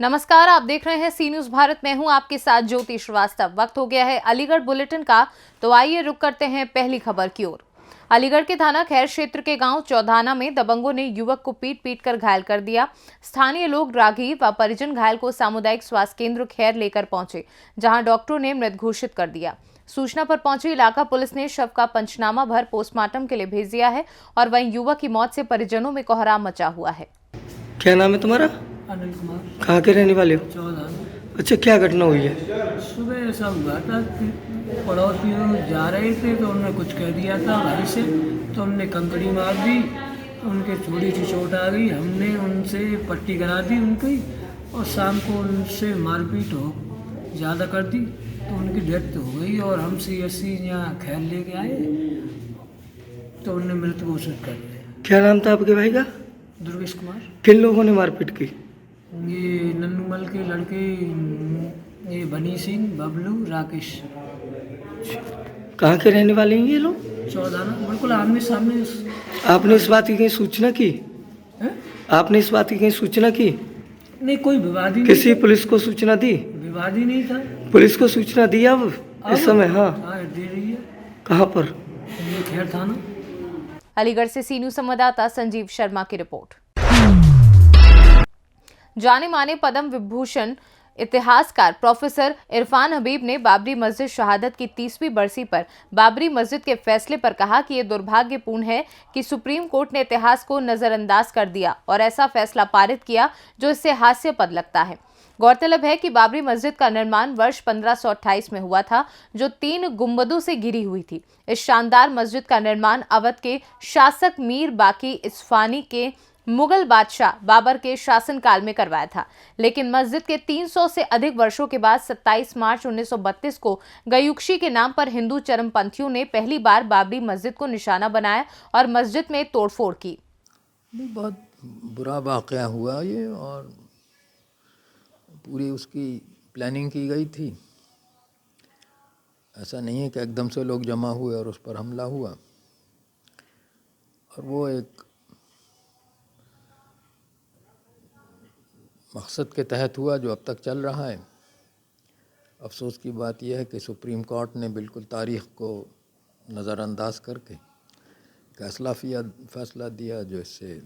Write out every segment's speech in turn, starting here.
नमस्कार, आप देख रहे हैं सी न्यूज भारत। मैं हूं आपके साथ ज्योति श्रीवास्तव। वक्त हो गया है अलीगढ़ बुलेटिन का, तो आइए रुक करते हैं पहली खबर की ओर। अलीगढ़ के थाना खैर क्षेत्र के गांव चौधाना में दबंगों ने युवक को पीट पीट कर घायल कर दिया। स्थानीय लोग, राहगीर व परिजन घायल को सामुदायिक स्वास्थ्य केंद्र खैर लेकर पहुंचे, जहां डॉक्टरों ने मृत घोषित कर दिया। सूचना पर पहुंची इलाका पुलिस ने शव का पंचनामा भर पोस्टमार्टम के लिए भेज दिया है और वहीं युवक की मौत से परिजनों में कोहराम मचा हुआ है। क्या नाम है तुम्हारा? अनिल कुमार। कहाँ के रहने वाले हो? चौदह। अच्छा, क्या घटना हुई है? सुबह ऐसा हुआ था कि पड़ोसी जा रहे थे तो उन्होंने कुछ कह दिया था भाई से, तो उनने कंकड़ी मार दी। उनके थोड़ी सी चोट आ गई, हमने उनसे पट्टी करा दी उनकी, और शाम को उनसे मारपीट हो ज़्यादा कर दी तो उनकी डेथ हो गई। और हम CSC यहाँ खैर लेके आए तो उनने मृत घोषित कर दिया। क्या नाम था आपके भाई का? दुर्गेश कुमार। किन लोगों ने मारपीट की? ये नन्नूमल के लड़के, ये बनी सिंह, बबलू, राकेश। कहाँ के रहने वाले हैं ये लोग? चौधाना, बिल्कुल आमने सामने। आपने इस बात की कहीं सूचना की? है? आपने इस बात की कहीं सूचना की? नहीं, कोई विवाद ही किसी नहीं पुलिस को सूचना दी? था। विवाद ही नहीं था। पुलिस को सूचना दी अब इस समय? हाँ। हाँ, दे रही है। कहाँ पर? ये खैर थाना। अलीगढ़ से सी न्यूज संवाददाता संजीव शर्मा की रिपोर्ट। जाने माने पद्म विभूषण इतिहासकार प्रोफेसर इरफान हबीब ने बाबरी मस्जिद शहादत की 30वीं बरसी पर बाबरी मस्जिद के फैसले पर कहा कि यह दुर्भाग्यपूर्ण है कि सुप्रीम कोर्ट ने इतिहास को नजरअंदाज कर दिया और ऐसा फैसला पारित किया जो इससे हास्यास्पद लगता है। गौरतलब है कि बाबरी मस्जिद का निर्माण वर्ष 1528 में हुआ था, जो 3 गुंबदों से घिरी हुई थी। इस शानदार मस्जिद का निर्माण अवध के शासक मीर बाकी इस्फानी के मुगल बादशाह बाबर के शासनकाल में करवाया था, लेकिन मस्जिद के 300 से अधिक वर्षों के बाद 27 मार्च 1932 को गयुक्षी के नाम पर हिंदू चरमपंथियों ने पहली बार बाबरी मस्जिद को निशाना बनाया और मस्जिद में तोड़फोड़ की। बहुत बुरा वाक़या हुआ ये, और पूरी उसकी प्लानिंग की गई थी। ऐसा नहीं है कि एकदम से लोग जमा हुए और उस पर हमला हुआ। और वो एक मकसद के तहत हुआ जो अब तक चल रहा है। अफसोस की बात यह है कि सुप्रीम कोर्ट ने बिल्कुल तारीख़ को नज़रअंदाज करके फैसला दिया जो इससे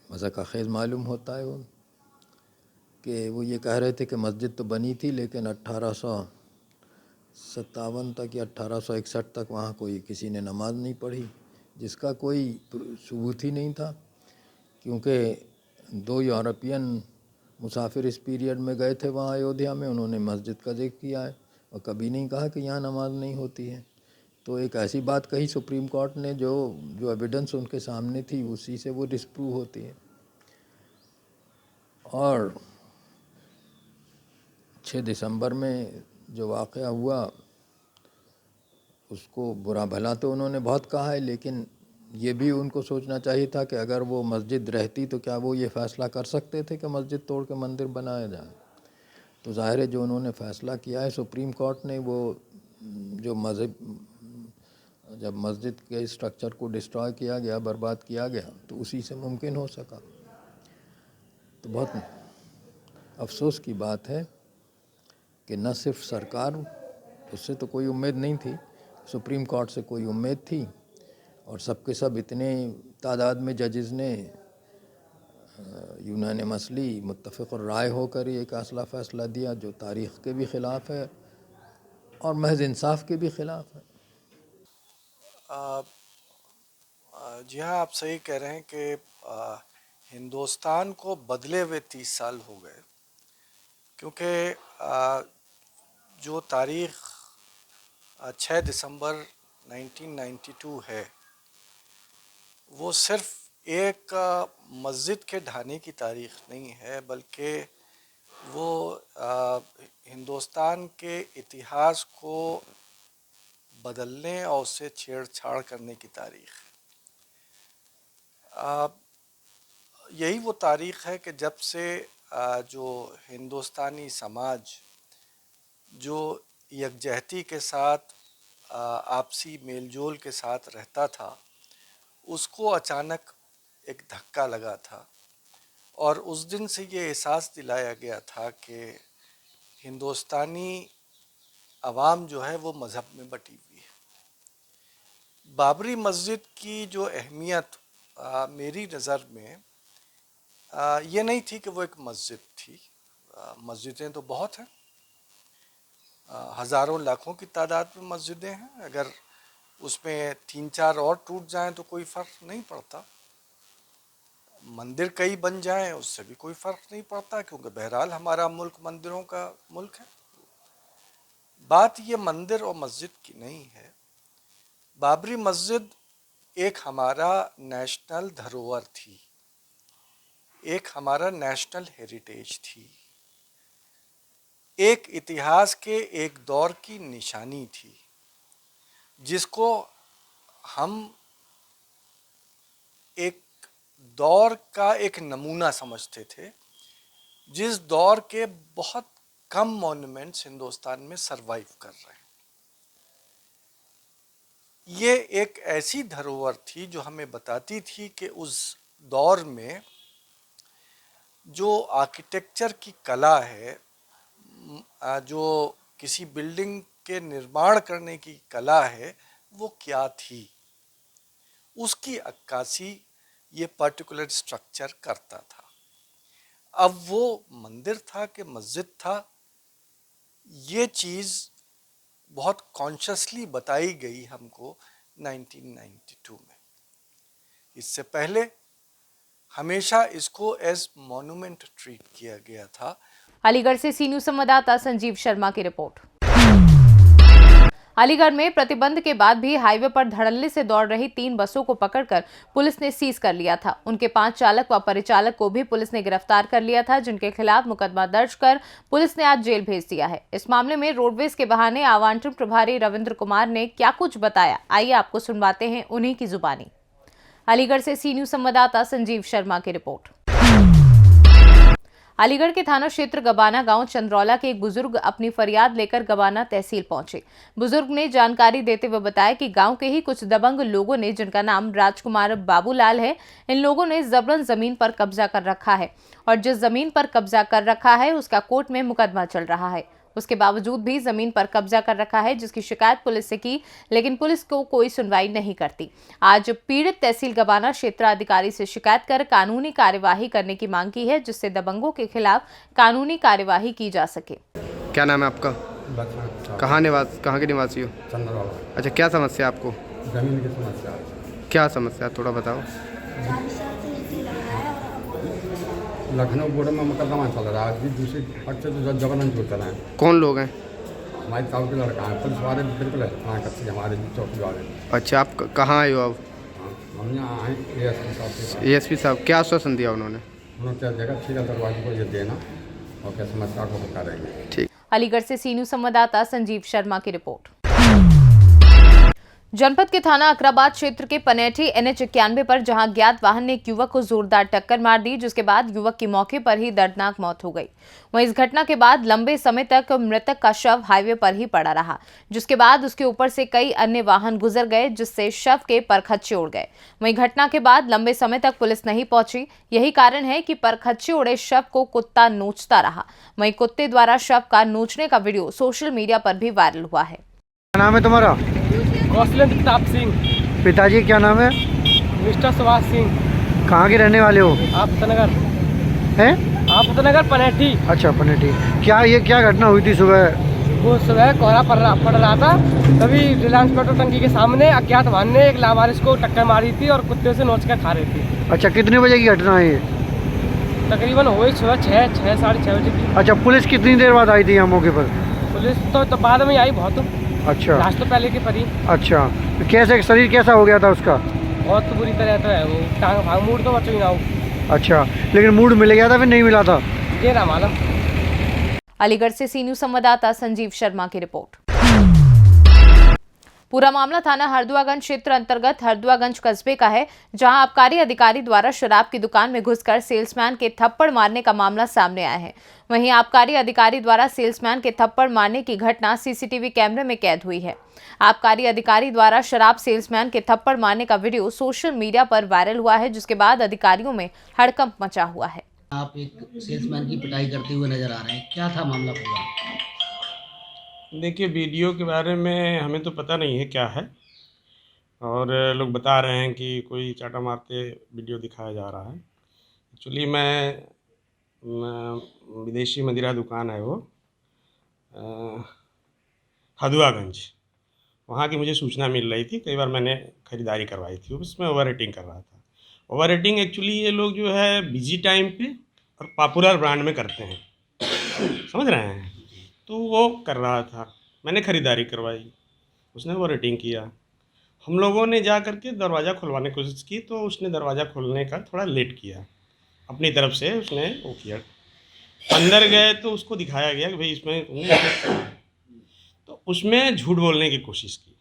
मज़ाक़ खेज़ मालूम होता है। वो कि वो ये कह रहे थे कि मस्जिद तो बनी थी, लेकिन 1857 तक या 1861 तक वहाँ कोई किसी ने नमाज नहीं पढ़ी, जिसका कोई सबूत ही नहीं था, क्योंकि 2 यूरोपियन मुसाफिर इस पीरियड में गए थे वहाँ अयोध्या में। उन्होंने मस्जिद का जिक्र किया है और कभी नहीं कहा कि यहाँ नमाज नहीं होती है। तो एक ऐसी बात कही सुप्रीम कोर्ट ने जो एविडेंस उनके सामने थी उसी से वो डिस्प्रूव होती है। और 6 दिसंबर में जो वाक़या हुआ उसको बुरा भला तो उन्होंने बहुत कहा है, लेकिन ये भी उनको सोचना चाहिए था कि अगर वो मस्जिद रहती तो क्या वो ये फ़ैसला कर सकते थे कि मस्जिद तोड़ के मंदिर बनाया जाए। तो ज़ाहिर है जो उन्होंने फ़ैसला किया है सुप्रीम कोर्ट ने, वो जो जब मस्जिद के स्ट्रक्चर को डिस्ट्रॉय किया गया, बर्बाद किया गया, तो उसी से मुमकिन हो सका। तो बहुत अफसोस की बात है कि न सिर्फ सरकार, उससे तो कोई उम्मीद नहीं थी, सुप्रीम कोर्ट से कोई उम्मीद थी, और सबके सब इतने तादाद में जजेस ने यूनानिमसली मुत्तफ़िक़ राय होकर एक असला फ़ैसला दिया जो तारीख़ के भी ख़िलाफ़ है और महज इंसाफ के भी ख़िलाफ़ है। जी हाँ, आप सही कह रहे हैं कि हिंदुस्तान को बदले हुए 30 साल हो गए, क्योंकि जो तारीख़ 6 दिसंबर 1992 है वो सिर्फ एक मस्जिद के ढाने की तारीख़ नहीं है, बल्कि वो हिंदुस्तान के इतिहास को बदलने और उससे छेड़छाड़ करने की तारीख़ है। यही वो तारीख़ है कि जब से जो हिंदुस्तानी समाज जो यकजहती के साथ आपसी मेलजोल के साथ रहता था, उसको अचानक एक धक्का लगा था और उस दिन से ये एहसास दिलाया गया था कि हिंदुस्तानी अवाम जो है वो मज़हब में बटी हुई है। बाबरी मस्जिद की जो अहमियत मेरी नज़र में ये नहीं थी कि वो एक मस्जिद थी। मस्जिदें तो बहुत हैं, हज़ारों लाखों की तादाद में मस्जिदें हैं। अगर उसमें 3-4 और टूट जाएं तो कोई फ़र्क नहीं पड़ता। मंदिर कई बन जाएं उससे भी कोई फ़र्क नहीं पड़ता, क्योंकि बहरहाल हमारा मुल्क मंदिरों का मुल्क है। बात ये मंदिर और मस्जिद की नहीं है। बाबरी मस्जिद एक हमारा नेशनल धरोहर थी, एक हमारा नेशनल हेरिटेज थी, एक इतिहास के एक दौर की निशानी थी, जिसको हम एक दौर का एक नमूना समझते थे, जिस दौर के बहुत कम मॉन्यूमेंट्स हिंदुस्तान में सरवाइव कर रहे हैं। ये एक ऐसी धरोहर थी जो हमें बताती थी कि उस दौर में जो आर्किटेक्चर की कला है, जो किसी बिल्डिंग के निर्माण करने की कला है, वो क्या थी, उसकी अक्कासी ये पर्टिकुलर स्ट्रक्चर करता था। अब वो मंदिर था कि मस्जिद था, ये चीज़ बहुत कॉन्शियसली बताई गई हमको 1992 में। इससे पहले हमेशा इसको एज मॉन्यूमेंट ट्रीट किया गया था। अलीगढ़ से सी न्यूज़ संवाददाता संजीव शर्मा की रिपोर्ट। अलीगढ़ में प्रतिबंध के बाद भी हाईवे पर धड़ल्ले से दौड़ रही 3 बसों को पकड़कर पुलिस ने सीज कर लिया था। उनके 5 चालक व परिचालक को भी पुलिस ने गिरफ्तार कर लिया था, जिनके खिलाफ मुकदमा दर्ज कर पुलिस ने आज जेल भेज दिया है। इस मामले में रोडवेज के बहाने आवंटन प्रभारी रविंद्र कुमार ने क्या कुछ बताया, आइए आपको सुनवाते हैं उन्हीं की जुबानी। अलीगढ़ से सी न्यूज़ संवाददाता संजीव शर्मा की रिपोर्ट। अलीगढ़ के थाना क्षेत्र गबाना गांव चंद्रौला के एक बुजुर्ग अपनी फरियाद लेकर गबाना तहसील पहुंचे। बुजुर्ग ने जानकारी देते हुए बताया कि गांव के ही कुछ दबंग लोगों ने, जिनका नाम राजकुमार बाबूलाल है, इन लोगों ने जबरन जमीन पर कब्जा कर रखा है और जिस जमीन पर कब्जा कर रखा है उसका कोर्ट में मुकदमा चल रहा है। उसके बावजूद भी जमीन पर कब्जा कर रखा है, जिसकी शिकायत पुलिस से की, लेकिन पुलिस को कोई सुनवाई नहीं करती। आज पीड़ित तहसील गबाना क्षेत्र अधिकारी से शिकायत कर कानूनी कार्यवाही करने की मांग की है, जिससे दबंगों के खिलाफ कानूनी कार्यवाही की जा सके। क्या नाम है आपका? कहाँ के निवासी हो? चंद्रौला। अच्छा, क्या समस्या आपको? जमीन की समस्या। क्या समस्या, थोड़ा बताओ। लखनऊ बोर्ड में मुकदमा चल रहा है, दूसरी पक्ष से जबरन जुड़ रहे हैं। कौन लोग हैं? हमारे ताऊ के लड़का है, पुलिस वाले बिल्कुल है, हमारे चौकी वाले। अच्छा, आप कहाँ आए हो अब? हम यहाँ आए ASP साहब के। ASP साहब क्या आश्वासन दिया उन्होंने? उन्होंने क्या जगह ठीक है, दरवाजे को ये देना और क्या समस्या को हल करेंगे। ठीक। अलीगढ़ से सी न्यूज़ संवाददाता संजीव शर्मा की रिपोर्ट। जनपद के थाना अकराबाद क्षेत्र के पनेठी NH 91 पर जहां अज्ञात वाहन ने एक युवक को जोरदार टक्कर मार दी, जिसके बाद युवक की मौके पर ही दर्दनाक मौत हो गई। वहीं इस घटना के बाद लंबे समय तक मृतक का शव हाईवे पर ही पड़ा रहा, जिसके बाद उसके ऊपर से कई अन्य वाहन गुजर गए, जिससे शव के परखच्चे उड़ गए। वहीं घटना के बाद लंबे समय तक पुलिस नहीं पहुंची। यही कारण है कि परखच्चे उड़े शव को कुत्ता नोचता रहा। वहीं कुत्ते द्वारा शव का नोचने का वीडियो सोशल मीडिया पर भी वायरल हुआ है। क्या नाम है तुम्हारा? कौशलेंद्र प्रताप सिंह। पिताजी क्या नाम है? मिस्टर सुभाष सिंह। कहाँ के रहने वाले हो? आपतनगर हैं? आपतनगर पनेठी। अच्छा, पनेठी। क्या घटना हुई थी सुबह? वो सुबह कोहरा पड़ रहा था, तभी रिलायंस पेट्रोल टंकी के सामने अज्ञात वाहन ने एक लावारिस को टक्कर मारी थी और कुत्ते से नोच कर खा रही थी। अच्छा, कितने बजे की घटना है ये? तकरीबन हुई सुबह 6 साढ़े 6 बजे की। अच्छा, पुलिस कितनी देर बाद आई थी यहाँ मौके पर? पुलिस तो बाद में आई बहुत। अच्छा, लास्ट तो पहले की परी। अच्छा, तो कैसे शरीर कैसा हो गया था उसका? बहुत बुरी तरह तो है, वो टांग भाग मूड तो बचो ही ना हो। अच्छा, लेकिन मूड मिल गया था फिर नहीं मिला था? ये ना मालूम। अलीगढ़ से सी न्यूज़ संवाददाता संजीव शर्मा की रिपोर्ट। पूरा मामला थाना हरदुआगंज क्षेत्र अंतर्गत हरदुआगंज कस्बे का है, जहां आबकारी अधिकारी द्वारा शराब की दुकान में घुसकर सेल्समैन के थप्पड़ मारने का मामला सामने आया है। वहीं आबकारी अधिकारी द्वारा सेल्समैन के थप्पड़ मारने की घटना सीसीटीवी कैमरे में कैद हुई है। आबकारी अधिकारी द्वारा शराब सेल्समैन के थप्पड़ मारने का वीडियो सोशल मीडिया पर वायरल हुआ है, जिसके बाद अधिकारियों में हड़कंप मचा हुआ है। आप एक सेल्समैन की पिटाई करते हुए नजर आ रहे हैं, क्या था मामला पूरा? देखिए, वीडियो के बारे में हमें तो पता नहीं है क्या है, और लोग बता रहे हैं कि कोई चाटा मारते वीडियो दिखाया जा रहा है। एक्चुअली मैं विदेशी मदिरा दुकान है वो हदुआगंज, वहाँ की मुझे सूचना मिल रही थी। कई बार मैंने ख़रीदारी करवाई थी, उसमें ओवर रेटिंग कर रहा था। ओवर रेटिंग एक्चुअली ये लोग जो है बिजी टाइम पे और पॉपुलर ब्रांड में करते हैं, समझ रहे हैं? तो वो कर रहा था, मैंने ख़रीदारी करवाई, उसने ओवर रेटिंग किया। हम लोगों ने जा करके दरवाज़ा खुलवाने की कोशिश की, तो उसने दरवाज़ा खोलने का थोड़ा लेट किया, अपनी तरफ से उसने वो किया। अंदर गए तो उसको दिखाया गया कि भाई इसमें, तो उसमें झूठ बोलने की कोशिश की।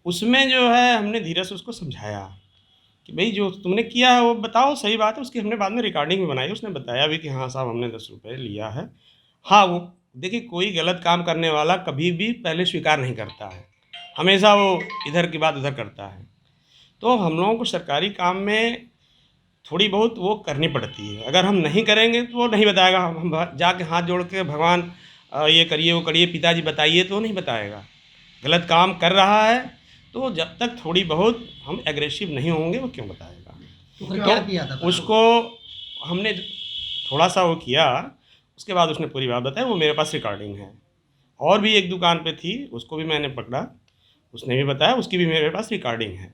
उसमें जो है हमने धीरे से उसको समझाया कि भाई जो तुमने किया है वो बताओ, सही बात है। उसकी हमने बाद में रिकॉर्डिंग भी बनाई, उसने बताया भी कि हाँ साहब हमने 10 रुपये लिया है। हाँ, वो देखिए, कोई गलत काम करने वाला कभी भी पहले स्वीकार नहीं करता है, हमेशा वो इधर की बात उधर करता है। तो हम लोगों को सरकारी काम में थोड़ी बहुत वो करनी पड़ती है। अगर हम नहीं करेंगे तो वो नहीं बताएगा। हम जाके हाथ जोड़ के भगवान ये करिए वो करिए, पिताजी बताइए, तो नहीं बताएगा। गलत काम कर रहा है तो जब तक थोड़ी बहुत हम एग्रेसिव नहीं होंगे वो क्यों बताएगा? तो फिर क्या किया था? उसको हमने थोड़ा सा वो किया, उसके बाद उसने पूरी बात बताई। वो मेरे पास रिकॉर्डिंग है। और भी एक दुकान पे थी, उसको भी मैंने पकड़ा, उसने भी बताया, उसकी भी मेरे पास रिकॉर्डिंग है।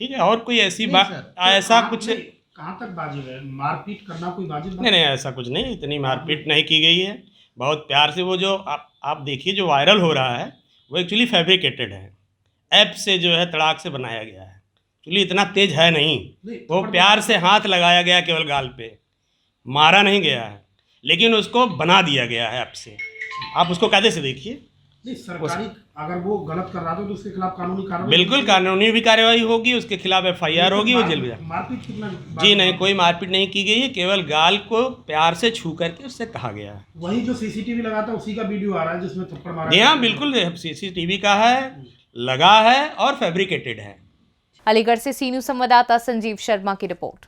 ठीक है, और कोई ऐसी बात ऐसा कुछ कहाँ तक वाजिब है? मारपीट करना कोई वाजिब नहीं, ऐसा कुछ नहीं, इतनी मारपीट नहीं की गई है। बहुत प्यार से वो जो आप देखिए जो वायरल हो रहा है वो एक्चुअली फैब्रिकेटेड है, ऐप से जो है तड़ाक से बनाया गया है। एक्चुअली इतना तेज है नहीं, वो प्यार से हाथ लगाया गया केवल गाल पे, मारा नहीं गया है, लेकिन उसको बना दिया गया है ऐप से। आप उसको कायदे से देखिए। नहीं, सरकारी अगर वो गलत कर रहा था तो उसके खिलाफ कानूनी कार्रवाई, बिल्कुल कानूनी भी कार्रवाई होगी, उसके खिलाफ FIR होगी, वो जेल में जाएगा। मारपीट कितना? जी नहीं, कोई मारपीट नहीं की गई है, केवल गाल को प्यार से छू करके उससे कहा गया है। वही जो CCTV लगा था उसी का वीडियो आ रहा है जिसमें थप्पड़ मारा। जी हाँ, बिल्कुल CCTV का है, लगा है और फैब्रिकेटेड है। अलीगढ़ से सी न्यूज संवाददाता संजीव शर्मा की रिपोर्ट।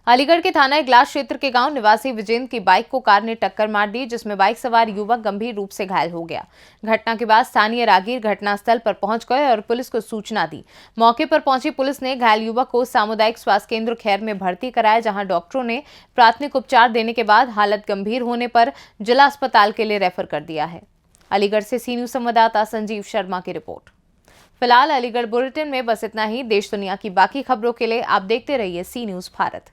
अलीगढ़ के थाना इगलास क्षेत्र के गांव निवासी विजेंद्र की बाइक को कार ने टक्कर मार दी, जिसमें बाइक सवार युवक गंभीर रूप से घायल हो गया। घटना के बाद स्थानीय राहगीर घटनास्थल पर पहुंच गए और पुलिस को सूचना दी। मौके पर पहुंची पुलिस ने घायल युवक को सामुदायिक स्वास्थ्य केंद्र खैर में भर्ती कराया, जहां डॉक्टरों ने प्राथमिक उपचार देने के बाद हालत गंभीर होने पर जिला अस्पताल के लिए रेफर कर दिया है। अलीगढ़ से सी न्यूज संवाददाता संजीव शर्मा की रिपोर्ट। फिलहाल अलीगढ़ बुलेटिन में बस इतना ही। देश दुनिया की बाकी खबरों के लिए आप देखते रहिए सी न्यूज भारत।